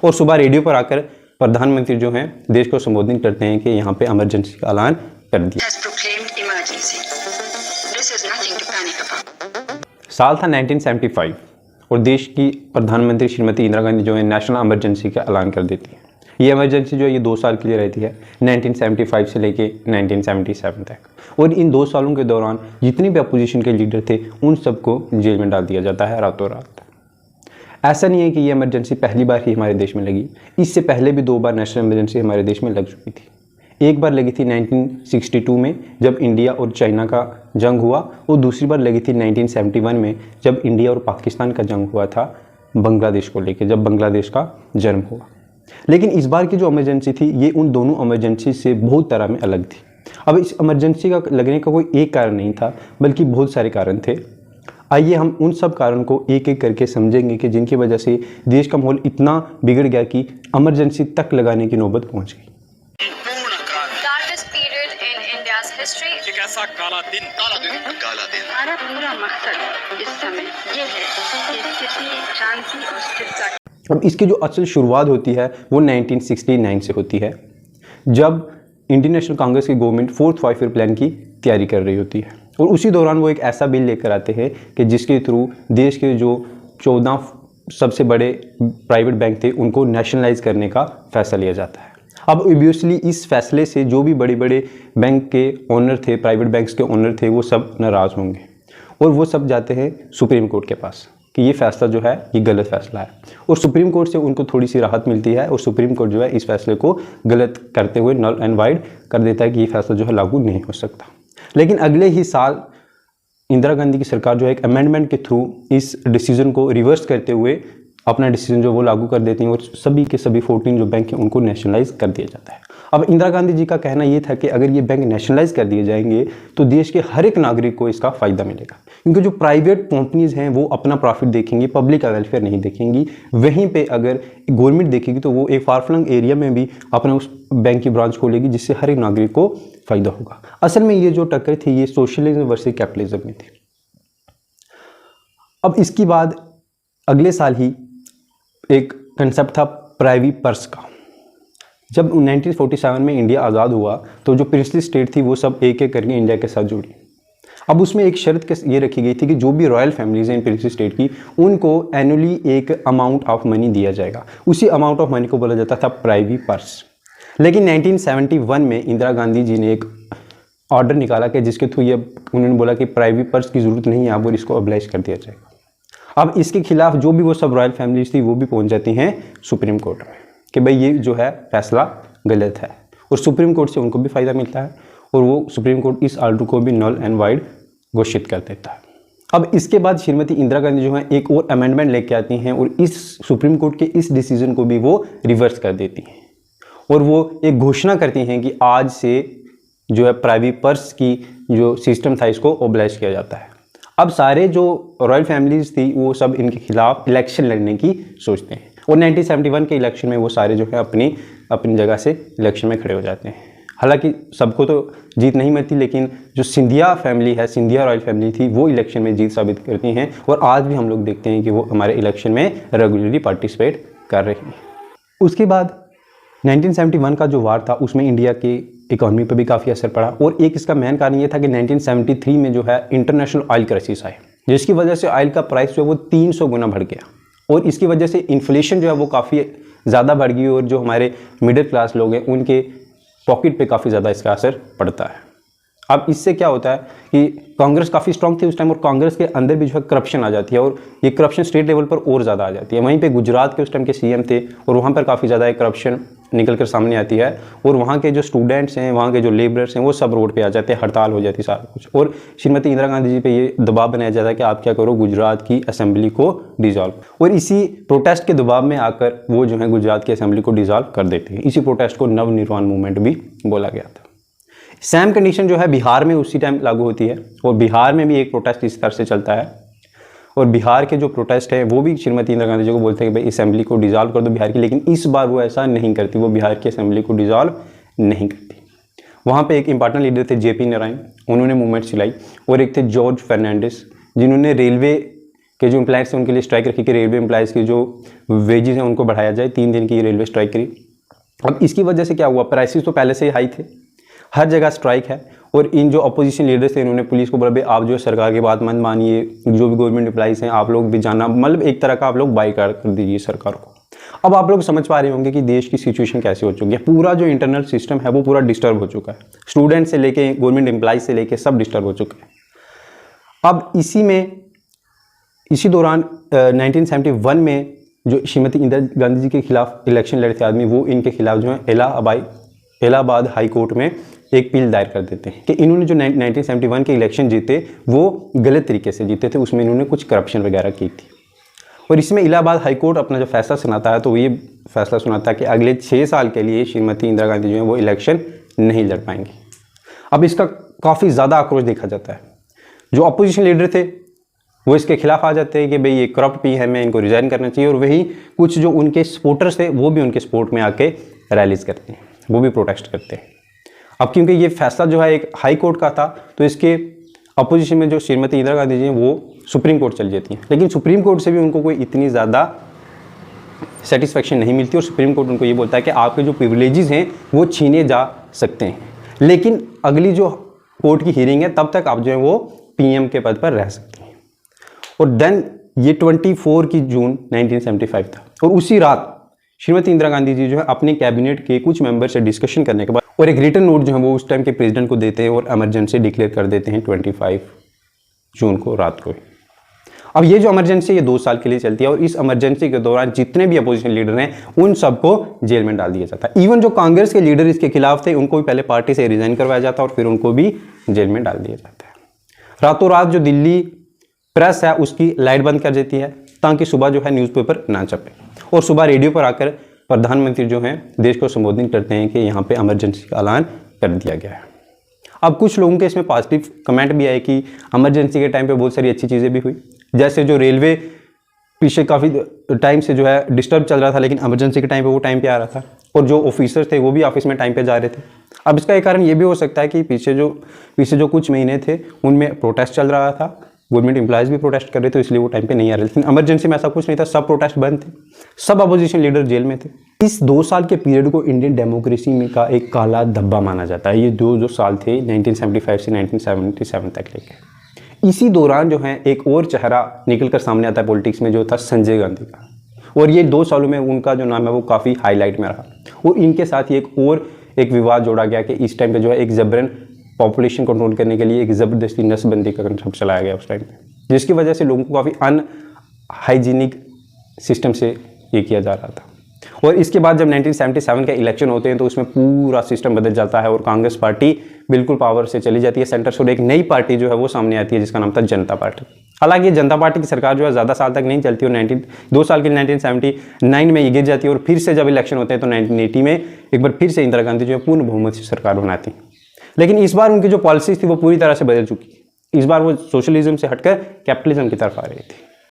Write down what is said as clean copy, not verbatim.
और सुबह रेडियो पर आकर प्रधानमंत्री जो हैं देश को संबोधित करते हैं कि यहाँ पे इमरजेंसी का ऐलान कर दिया। साल था 1975 और देश की प्रधानमंत्री श्रीमती इंदिरा गांधी जो है नेशनल इमरजेंसी का ऐलान कर देती है। ये इमरजेंसी जो है ये 2 साल के लिए रहती है, 1975 से लेके 1977 तक। और इन 2 सालों के दौरान जितने भी अपोजिशन के लीडर थे उन सबको जेल में डाल दिया जाता है रातों रात। ऐसा नहीं है कि ये इमरजेंसी पहली बार ही हमारे देश में लगी, इससे पहले भी 2 बार नेशनल इमरजेंसी हमारे देश में लग चुकी थी। एक बार लगी थी 1962 में जब इंडिया और चाइना का जंग हुआ, और दूसरी बार लगी थी 1971 में जब इंडिया और पाकिस्तान का जंग हुआ था बांग्लादेश को लेकर, जब बांग्लादेश का जन्म हुआ। लेकिन इस बार की जो इमरजेंसी थी ये उन दोनों इमरजेंसी से बहुत तरह में अलग थी। अब इस इमरजेंसी का लगने का कोई एक कारण नहीं था बल्कि बहुत सारे कारण थे। आइए हम उन सब कारण को एक एक करके समझेंगे कि जिनकी वजह से देश का माहौल इतना बिगड़ गया कि इमरजेंसी तक लगाने की नौबत पहुंच गई। एक ऐसा काला दिन हमारा पूरा मकसद इस समय ये है कि स्थिति शांति और स्थिरता। अब इसकी जो असल शुरुआत होती है वो 1969 से होती है, जब इंडियन नेशनल कांग्रेस की गवर्नमेंट 4th 5-year प्लान की तैयारी कर रही होती है। और उसी दौरान वो एक ऐसा बिल लेकर आते हैं कि जिसके थ्रू देश के जो 14 सबसे बड़े प्राइवेट बैंक थे उनको नेशनलाइज करने का फैसला लिया जाता है। अब ऑब्वियसली इस फैसले से जो भी बड़े बड़े बैंक के ओनर थे, प्राइवेट बैंक्स के ओनर थे, वो सब नाराज़ होंगे और वो सब जाते हैं सुप्रीम कोर्ट के पास कि ये फैसला जो है ये गलत फैसला है। और सुप्रीम कोर्ट से उनको थोड़ी सी राहत मिलती है और सुप्रीम कोर्ट जो है इस फैसले को गलत करते हुए नल एंड वाइड कर देता है कि ये फैसला जो है लागू नहीं हो सकता। लेकिन अगले ही साल इंदिरा गांधी की सरकार जो है एक अमेंडमेंट के थ्रू इस डिसीजन को रिवर्स करते हुए अपना डिसीजन जो वो लागू कर देती हैं और सभी के सभी 14 जो बैंक हैं उनको नेशनलाइज कर दिया जाता है। अब इंदिरा गांधी जी का कहना ये था कि अगर ये बैंक नेशनलाइज कर दिए जाएंगे तो देश के हर एक नागरिक को इसका फ़ायदा मिलेगा, क्योंकि जो प्राइवेट कंपनीज हैं वो अपना प्रॉफिट देखेंगी, पब्लिक का वेलफेयर नहीं देखेंगी। वहीं पे अगर गवर्नमेंट देखेगी तो वो एक फारफ्लंग एरिया में भी अपना उस बैंक की ब्रांच खोलेगी जिससे हर एक नागरिक को फ़ायदा होगा। असल में ये जो टक्कर थी ये सोशलिज्म वर्सेस कैपिटलिज्म में थी। अब इसके बाद अगले साल ही एक कंसेप्ट था प्राइवेट पर्स का। जब 1947 में इंडिया आज़ाद हुआ तो जो प्रिंसली स्टेट थी वो सब एक एक करके इंडिया के साथ जुड़ी। अब उसमें एक शर्त ये रखी गई थी कि जो भी रॉयल फैमिलीज हैं इन प्रिंसली स्टेट की उनको एनुअली एक अमाउंट ऑफ मनी दिया जाएगा। उसी अमाउंट ऑफ मनी को बोला जाता था प्राइवेट पर्स। लेकिन 1971 में इंदिरा गांधी जी ने एक ऑर्डर निकाला कि जिसके थ्रू ये उन्होंने बोला कि प्राइवेट पर्स की ज़रूरत नहीं है, अब और इसको अबलाइज कर दिया जाएगा। अब इसके खिलाफ जो भी वो सब रॉयल फैमिलीज थी वो भी पहुंच जाती हैं सुप्रीम कोर्ट में कि भाई ये जो है फैसला गलत है, और सुप्रीम कोर्ट से उनको भी फ़ायदा मिलता है और वो सुप्रीम कोर्ट इस ऑर्डर को भी नल एंड वाइड घोषित कर देता है। अब इसके बाद श्रीमती इंदिरा गांधी जो है एक और अमेंडमेंट लेके आती हैं और इस सुप्रीम कोर्ट के इस डिसीजन को भी वो रिवर्स कर देती हैं और वो एक घोषणा करती हैं कि आज से जो है प्राइवेट पर्स की जो सिस्टम था इसको ओबलाइज किया जाता है। अब सारे जो रॉयल फैमिलीज थी वो सब इनके खिलाफ इलेक्शन लड़ने की सोचते हैं और 1971 के इलेक्शन में वो सारे जो है अपनी जगह से इलेक्शन में खड़े हो जाते हैं। हालांकि सबको तो जीत नहीं मिलती, लेकिन जो सिंधिया फैमिली है, सिंधिया रॉयल फैमिली थी, वो इलेक्शन में जीत साबित करती हैं और आज भी हम लोग देखते हैं कि वो हमारे इलेक्शन में रेगुलरली पार्टिसिपेट कर रही हैं। उसके बाद 1971 का जो वार था उसमें इंडिया की इकॉनमी पर भी काफ़ी असर पड़ा और एक इसका मेन कारण ये था कि 1973 में जो है इंटरनेशनल ऑयल क्राइसिस आए, जिसकी वजह से ऑयल का प्राइस जो है वो 300 गुना बढ़ गया और इसकी वजह से इन्फ्लेशन जो है वो काफ़ी ज़्यादा बढ़ गई और जो हमारे मिडिल क्लास लोग हैं उनके पॉकेट पे काफ़ी ज़्यादा इसका असर पड़ता है। अब इससे क्या होता है कि कांग्रेस काफ़ी स्ट्रांग थी उस टाइम और कांग्रेस के अंदर भी जो है करप्शन आ जाती है और ये करप्शन स्टेट लेवल पर और ज़्यादा आ जाती है। वहीं पे गुजरात के उस टाइम के सीएम थे और वहाँ पर काफ़ी ज़्यादा करप्शन निकल कर सामने आती है और वहाँ के जो स्टूडेंट्स हैं, वहाँ के जो लेबरर्स हैं, वो सब रोड पे आ जाते हैं, हड़ताल हो जाती है सारा कुछ। और श्रीमती इंदिरा गांधी जी पे ये दबाव बनाया जाता है कि आप क्या करो, गुजरात की असेंबली को डिसॉल्व। और इसी प्रोटेस्ट के दबाव में आकर वो जो है गुजरात की असेंबली को डिसॉल्व कर देते हैं। इसी प्रोटेस्ट को नवनिर्माण मूवमेंट भी बोला गया था। सेम कंडीशन जो है बिहार में उसी टाइम लागू होती है और बिहार में भी एक प्रोटेस्ट इस तरह से चलता है और बिहार के जो प्रोटेस्ट है वो भी श्रीमती इंदिरा गांधी जी को बोलते हैं कि भाई असेंबली को डिसॉल्व कर दो बिहार की, लेकिन इस बार वो ऐसा नहीं करती, वो बिहार की असेंबली को डिसॉल्व नहीं करती। वहाँ पे एक इंपॉर्टेंट लीडर थे जेपी नारायण, उन्होंने मूवमेंट चलाई और एक थे जॉर्ज फर्नांडिस जिन्होंने रेलवे कि जो एम्प्लॉयज़ हैं उनके लिए स्ट्राइक रखी कि रेलवे एम्प्लॉयज़ की जो वेजेस हैं उनको बढ़ाया जाए। 3 दिन की रेलवे स्ट्राइक करी। अब इसकी वजह से क्या हुआ, प्राइसेस तो पहले से ही हाई थे, हर जगह स्ट्राइक है। और इन जो अपोजिशन लीडर्स थे इन्होंने पुलिस को बोला भाई आप जो सरकार की बात मत मानिए, जो भी गवर्नमेंट एम्प्लॉयज़ हैं आप लोग भी जाना, मतलब एक तरह का आप लोग बाइकआउट कर दीजिए सरकार को। अब आप लोग समझ पा रहे होंगे कि देश की सिचुएशन कैसे हो चुकी है। पूरा जो इंटरनल सिस्टम है वो पूरा डिस्टर्ब हो चुका है, स्टूडेंट से लेके गवर्नमेंट एम्प्लॉयज़ से लेके सब डिस्टर्ब हो चुके हैं। अब इसी दौरान 1971 में जो श्रीमती इंदिरा गांधी जी के खिलाफ इलेक्शन लड़े थे आदमी, वो इनके खिलाफ जो है इलाहाबाद हाई कोर्ट में एक अपील दायर कर देते हैं कि इन्होंने जो 1971 के इलेक्शन जीते वो गलत तरीके से जीते थे, उसमें इन्होंने कुछ करप्शन वगैरह की थी। और इसमें इलाहाबाद हाई कोर्ट अपना जो फैसला सुनाता है तो ये फैसला सुनाता है कि अगले 6 साल के लिए श्रीमती इंदिरा गांधी जो है वो इलेक्शन नहीं लड़ पाएंगी। अब इसका काफ़ी ज़्यादा आक्रोश देखा जाता है। जो अपोजिशन लीडर थे वो इसके खिलाफ आ जाते हैं कि भाई ये करप्ट पीएम है, इनको रिजाइन करना चाहिए। और वही कुछ जो उनके सपोर्टर्स थे वो भी उनके सपोर्ट में आके रैलीज करते हैं, वो भी प्रोटेस्ट करते हैं। अब क्योंकि ये फैसला जो है एक हाई कोर्ट का था तो इसके अपोजिशन में जो श्रीमती इंदिरा गांधी जी हैं वो सुप्रीम कोर्ट चली जाती हैं, लेकिन सुप्रीम कोर्ट से भी उनको कोई इतनी ज़्यादा सेटिस्फेक्शन नहीं मिलती। और सुप्रीम कोर्ट उनको ये बोलता है कि आपके जो प्रिविलेजेस हैं वो छीने जा सकते हैं, लेकिन अगली जो कोर्ट की हियरिंग है तब तक आप जो है वो पीएम के पद पर रह सकते हैं। और देन ये 24 की जून 1975 था और उसी रात श्रीमती इंदिरा गांधी जी जो है अपने कैबिनेट के कुछ मेंबर से डिस्कशन करने के बाद और एक रिटन नोट जो है वो उस टाइम के प्रेसिडेंट को देते हैं और इमरजेंसी डिक्लेयर कर देते हैं 25 जून को रात को। अब ये जो इमरजेंसी ये 2 साल के लिए चलती है और इस इमरजेंसी के दौरान जितने भी अपोजिशन लीडर हैं उन सबको जेल में डाल दिया जाता है। इवन जो कांग्रेस के लीडर इसके खिलाफ थे उनको भी पहले पार्टी से रिजाइन करवाया जाता है और फिर उनको भी जेल में डाल दिया जाता है। रातों रात जो दिल्ली प्रेस है उसकी लाइट बंद कर देती है ताकि सुबह जो है न्यूज़पेपर ना छपे, और सुबह रेडियो पर आकर प्रधानमंत्री जो हैं देश को संबोधित करते हैं कि यहाँ पे इमरजेंसी का ऐलान कर दिया गया है। अब कुछ लोगों के इसमें पॉजिटिव कमेंट भी आए कि इमरजेंसी के टाइम पे बहुत सारी अच्छी चीज़ें भी हुई, जैसे जो रेलवे पीछे काफ़ी टाइम से जो है डिस्टर्ब चल रहा था लेकिन इमरजेंसी के टाइम पे वो टाइम पे आ रहा था, और जो ऑफिसर्स थे वो भी ऑफिस में टाइम पे जा रहे थे। अब इसका एक कारण ये भी हो सकता है कि पीछे जो कुछ महीने थे उनमें प्रोटेस्ट चल रहा था, गवर्नमेंट एम्प्लॉयज़ भी प्रोटेस्ट कर रहे थे, इसलिए वो टाइम पे नहीं आ रहे थे। लेकिन इमरजेंसी में ऐसा कुछ नहीं था, सब प्रोटेस्ट बंद थे, सब अपोजिशन लीडर जेल में थे। इस 2 साल के पीरियड को इंडियन डेमोक्रेसी में का एक काला धब्बा माना जाता है। ये जो साल थे 1975 से 1977 तक लेके। इसी दौरान जो है एक और चेहरा निकल कर सामने आता है पॉलिटिक्स में, जो था संजय गांधी का, और ये 2 सालों में उनका जो नाम है वो काफ़ी हाईलाइट में रहा। और इनके साथ ही एक विवाद जोड़ा गया कि इस टाइम पे जो है एक जबरन पॉपुलेशन कंट्रोल करने के लिए एक ज़बरदस्ती नसबंदी का कंसेप्ट चलाया गया उस टाइम पे, जिसकी वजह से लोगों को काफ़ी अनहाइजीनिक सिस्टम से ये किया जा रहा था। और इसके बाद जब 1977 के इलेक्शन होते हैं तो उसमें पूरा सिस्टम बदल जाता है और कांग्रेस पार्टी बिल्कुल पावर से चली जाती है सेंटर से, और एक नई पार्टी जो है वो सामने आती है जिसका नाम था जनता पार्टी। हालांकि जनता पार्टी की सरकार जो है ज़्यादा साल तक नहीं चलती और 2 साल के 1979 में ये गिर जाती है, और फिर से जब इलेक्शन होते हैं तो 1980 में एक बार फिर से इंदिरा गांधी जो है पूर्ण बहुमत से सरकार बनाती। लेकिन इस बार उनकी जो पॉलिसीज थी वो पूरी तरह से बदल चुकी। इस बार वो सोशलिज्म से हटकर कैपिटलिज्म की तरफ आ रही थी।